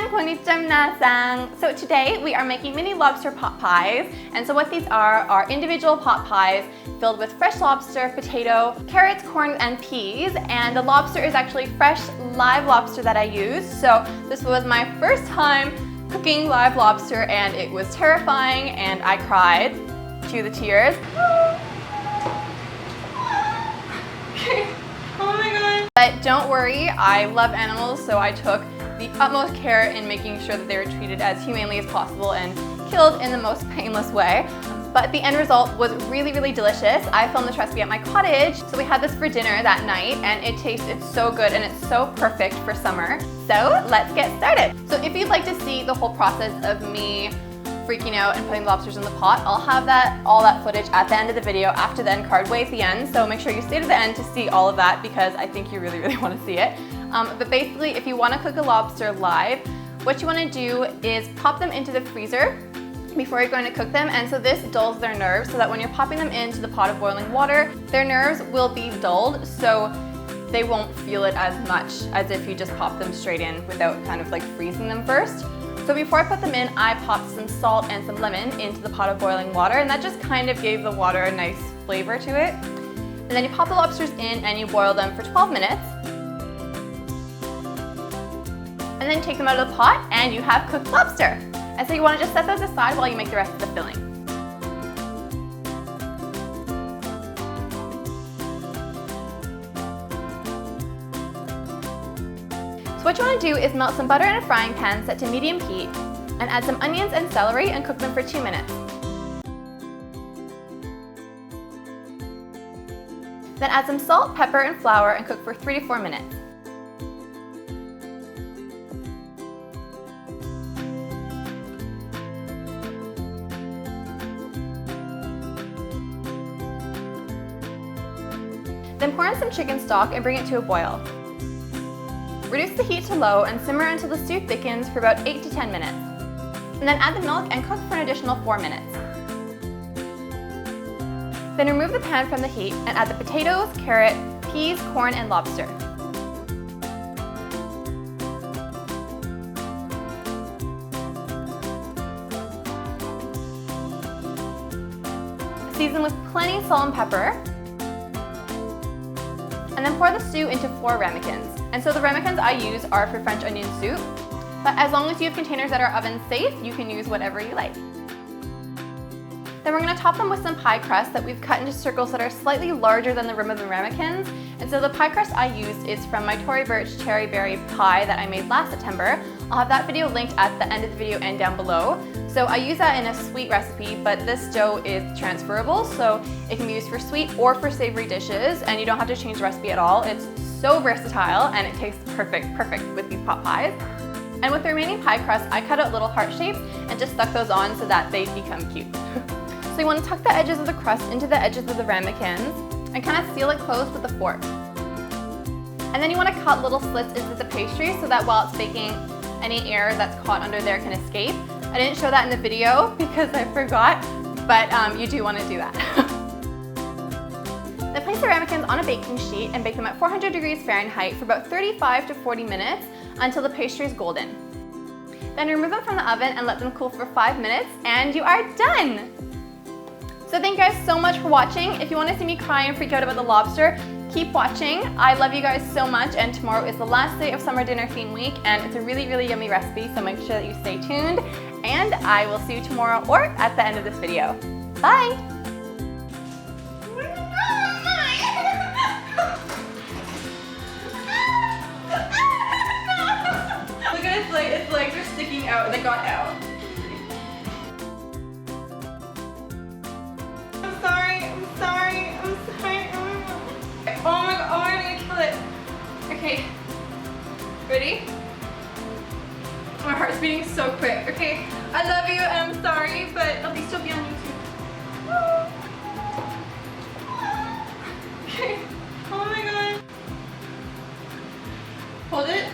Minasan, konnichiwa minasan. So today we are making mini lobster pot pies. And so what these are individual pot pies filled with fresh lobster, potato, carrots, corn, and peas. And the lobster is actually fresh live lobster that I used. So this was my first time cooking live lobster and it was terrifying and I cried to the tears. Okay. Oh my god. But don't worry, I love animals, so I took the utmost care in making sure that they were treated as humanely as possible and killed in the most painless way. But the end result was really, really delicious. I filmed this recipe at my cottage, so we had this for dinner that night and it tasted so good and it's so perfect for summer. So let's get started. So if you'd like to see the whole process of me freaking out and putting lobsters in the pot, I'll have all that footage at the end of the video after the end card way at the end. So make sure you stay to the end to see all of that because I think you really, really want to see it. But basically, if you want to cook a lobster live, what you want to do is pop them into the freezer before you're going to cook them. And so this dulls their nerves so that when you're popping them into the pot of boiling water, their nerves will be dulled so they won't feel it as much as if you just pop them straight in without kind of like freezing them first. So before I put them in, I popped some salt and some lemon into the pot of boiling water, and that just kind of gave the water a nice flavor to it. And then you pop the lobsters in and you boil them for 12 minutes. And then take them out of the pot and you have cooked lobster. And so you want to just set those aside while you make the rest of the filling. So what you want to do is melt some butter in a frying pan set to medium heat and add some onions and celery and cook them for 2 minutes. Then add some salt, pepper, and flour and cook for 3 to 4 minutes. Then pour in some chicken stock and bring it to a boil. Reduce the heat to low and simmer until the stew thickens for about 8 to 10 minutes. And then add the milk and cook for an additional 4 minutes. Then remove the pan from the heat and add the potatoes, carrot, peas, corn, and lobster. Season with plenty of salt and pepper. And then pour the stew into 4 ramekins. And so the ramekins I use are for French onion soup, but as long as you have containers that are oven safe, you can use whatever you like. Then we're going to top them with some pie crust that we've cut into circles that are slightly larger than the rim of the ramekins. And so the pie crust I used is from my Tory Burch cherry berry pie that I made last September. I'll have that video linked at the end of the video and down below. So I use that in a sweet recipe, but this dough is transferable, so it can be used for sweet or for savory dishes, and you don't have to change the recipe at all. It's so versatile, and it tastes perfect with these pot pies. And with the remaining pie crust, I cut out little heart shapes and just stuck those on so that they become cute. So you want to tuck the edges of the crust into the edges of the ramekins and kind of seal it closed with a fork. And then you want to cut little slits into the pastry so that while it's baking, any air that's caught under there can escape. I didn't show that in the video because I forgot, but you do want to do that. Then place the ramekins on a baking sheet and bake them at 400 degrees Fahrenheit for about 35 to 40 minutes until the pastry is golden. Then remove them from the oven and let them cool for 5 minutes and you are done! So thank you guys so much for watching. If you want to see me cry and freak out about the lobster, keep watching. I love you guys so much and tomorrow is the last day of summer dinner theme week and it's a really, really yummy recipe, so make sure that you stay tuned and I will see you tomorrow or at the end of this video. Bye! Look at its legs are sticking out. They got out. I'm sorry. Oh my god, I'm gonna kill it. Okay, ready? My heart's beating so quick. Okay, I love you and I'm sorry, but at least you'll be on YouTube. Okay, oh my god. Hold it.